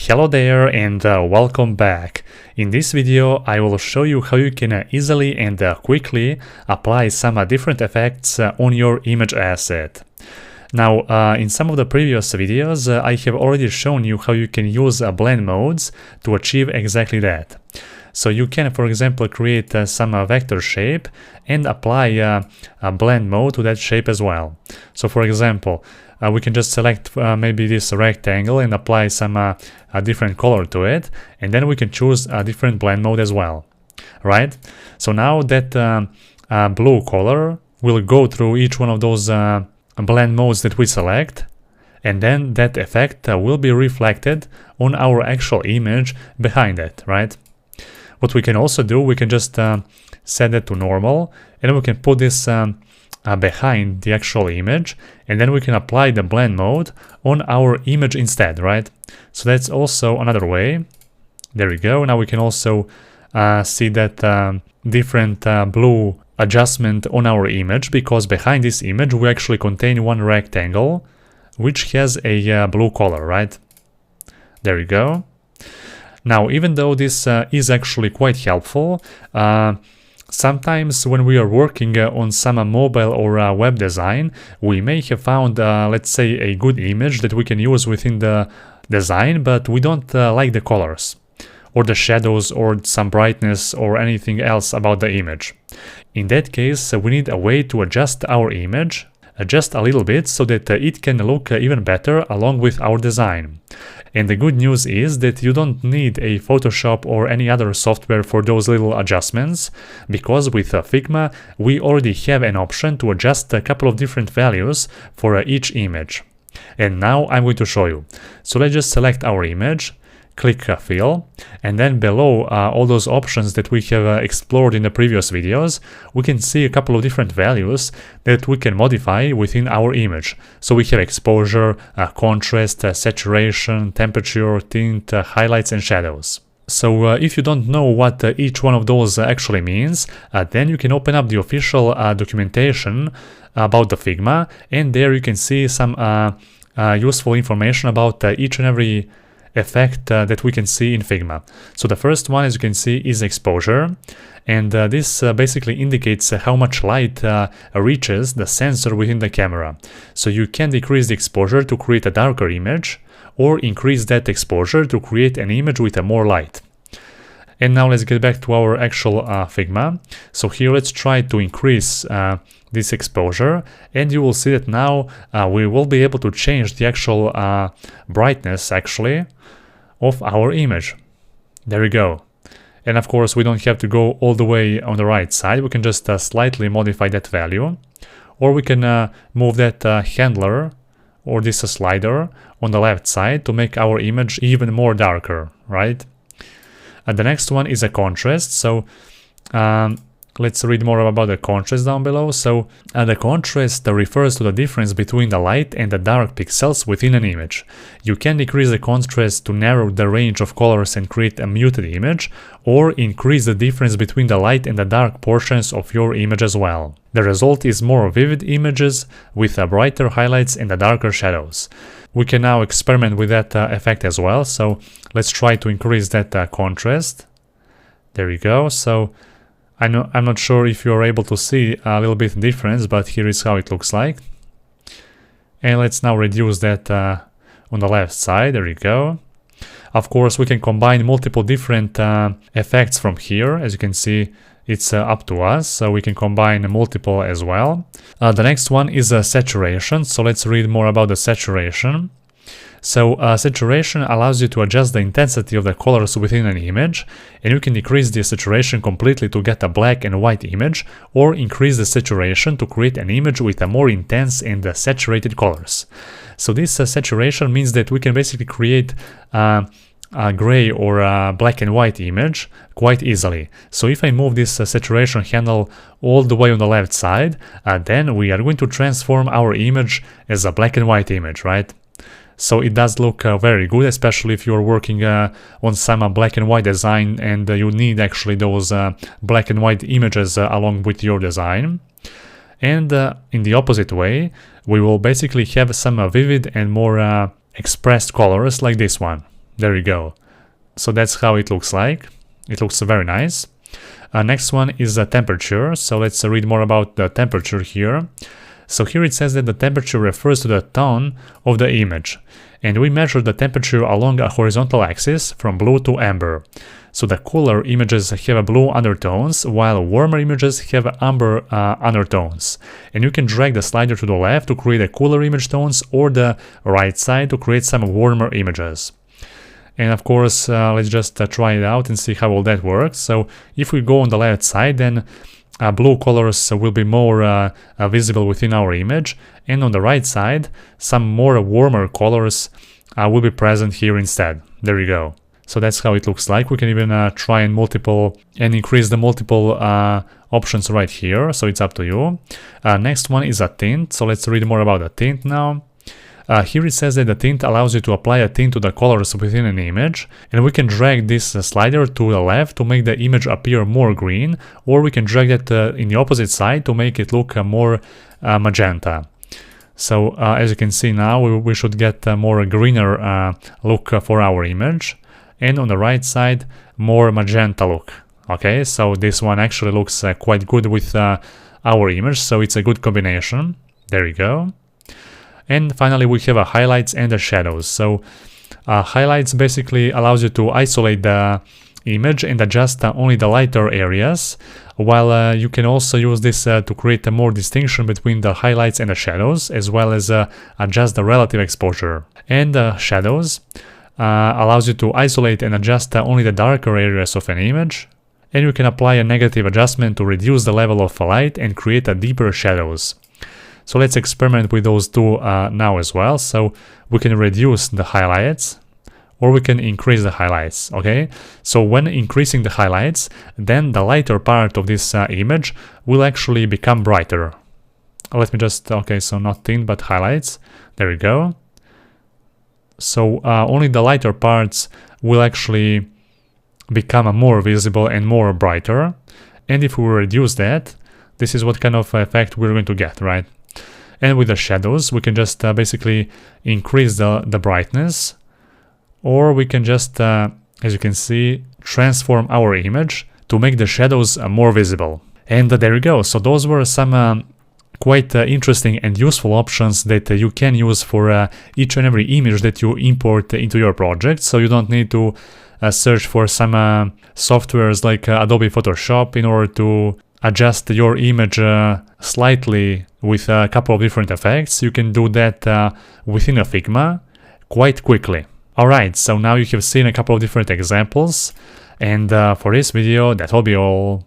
Hello there and welcome back. In this video I will show you how you can easily and quickly apply some different effects on your image asset. Now in some of the previous videos I have already shown you how you can use blend modes to achieve exactly that. So you can, for example, create some vector shape and apply a blend mode to that shape as well. So for example, we can just select maybe this rectangle and apply some a different color to it, and then we can choose a different blend mode as well, right? So now that blue color will go through each one of those blend modes that we select, and then that effect will be reflected on our actual image behind it, right? What we can also do, we can just set it to normal, and we can put this behind the actual image, and then we can apply the blend mode on our image instead, right? So that's also another way. There we go. Now we can also see that different blue adjustment on our image, because behind this image we actually contain one rectangle which has a blue color, right? There we go. Now, even though this is actually quite helpful, sometimes when we are working on some mobile or web design, we may have found, let's say, a good image that we can use within the design, but we don't like the colors or the shadows or some brightness or anything else about the image. In that case, we need a way to adjust our image just a little bit so that it can look even better along with our design. And the good news is that you don't need a Photoshop or any other software for those little adjustments, because with Figma we already have an option to adjust a couple of different values for each image. And now I'm going to show you. So let's just select our image, click Fill, and then below all those options that we have explored in the previous videos, we can see a couple of different values that we can modify within our image. So we have exposure, contrast, saturation, temperature, tint, highlights and shadows. So if you don't know what each one of those actually means, then you can open up the official documentation about the Figma, and there you can see some useful information about each and every effect that we can see in Figma. So the first one, as you can see, is exposure, and this basically indicates how much light reaches the sensor within the camera. So you can decrease the exposure to create a darker image, or increase that exposure to create an image with more light. And now let's get back to our actual Figma. So here let's try to increase this exposure, and you will see that now we will be able to change the actual brightness actually of our image. There we go. And of course we don't have to go all the way on the right side. We can just slightly modify that value, or we can move that handler or this slider on the left side to make our image even more darker, right? The next one is a contrast. So let's read more about the contrast down below. So the contrast refers to the difference between the light and the dark pixels within an image. You can decrease the contrast to narrow the range of colors and create a muted image, or increase the difference between the light and the dark portions of your image as well. The result is more vivid images with brighter highlights and darker shadows. We can now experiment with that effect as well. So let's try to increase that contrast. There we go. So I'm not sure if you're able to see a little bit difference, but here is how it looks like. And let's now reduce that on the left side. There we go. Of course, we can combine multiple different effects from here. As you can see, it's up to us, so we can combine multiple as well. The next one is saturation. So let's read more about the saturation. So saturation allows you to adjust the intensity of the colors within an image, and you can decrease the saturation completely to get a black and white image, or increase the saturation to create an image with a more intense and saturated colors. So this saturation means that we can basically create a gray or a black and white image quite easily. So if I move this saturation handle all the way on the left side, then we are going to transform our image as a black and white image, right? So it does look very good, especially if you're working on some black and white design and you need actually those black and white images along with your design. And in the opposite way, we will basically have some vivid and more expressed colors like this one. There you go. So that's how it looks like. It looks very nice. Next one is the temperature. So let's read more about the temperature here. So here it says that the temperature refers to the tone of the image. And we measure the temperature along a horizontal axis from blue to amber. So the cooler images have blue undertones, while warmer images have amber undertones. And you can drag the slider to the left to create a cooler image tones, or the right side to create some warmer images. And of course, let's just try it out and see how all that works. So if we go on the left side, then blue colors will be more visible within our image, and on the right side some more warmer colors will be present here instead. There you go. So that's how it looks like. We can even try and increase the multiple options right here, so it's up to you. Next one is a tint. So let's read more about the tint now. Here it says that the tint allows you to apply a tint to the colors within an image, and we can drag this slider to the left to make the image appear more green, or we can drag it in the opposite side to make it look more magenta. So as you can see now, we should get a more greener look for our image, and on the right side more magenta look. Okay, so this one actually looks quite good with our image, so it's a good combination. There you go. And finally we have a highlights and the shadows. So highlights basically allows you to isolate the image and adjust only the lighter areas, while you can also use this to create a more distinction between the highlights and the shadows, as well as adjust the relative exposure. And shadows allows you to isolate and adjust only the darker areas of an image, and you can apply a negative adjustment to reduce the level of light and create a deeper shadows. So let's experiment with those two now as well. So we can reduce the highlights, or we can increase the highlights. Okay, so when increasing the highlights, then the lighter part of this image will actually become brighter. Let me just, okay, so not tint but highlights. There we go. So only the lighter parts will actually become more visible and more brighter. And if we reduce that, this is what kind of effect we're going to get, right? And with the shadows, we can just basically increase the brightness, or we can just, as you can see, transform our image to make the shadows more visible. And there you go. So those were some quite interesting and useful options that you can use for each and every image that you import into your project. So you don't need to search for some softwares like Adobe Photoshop in order to adjust your image slightly with a couple of different effects. You can do that within a Figma quite quickly. Alright, so now you have seen a couple of different examples, and for this video that will be all.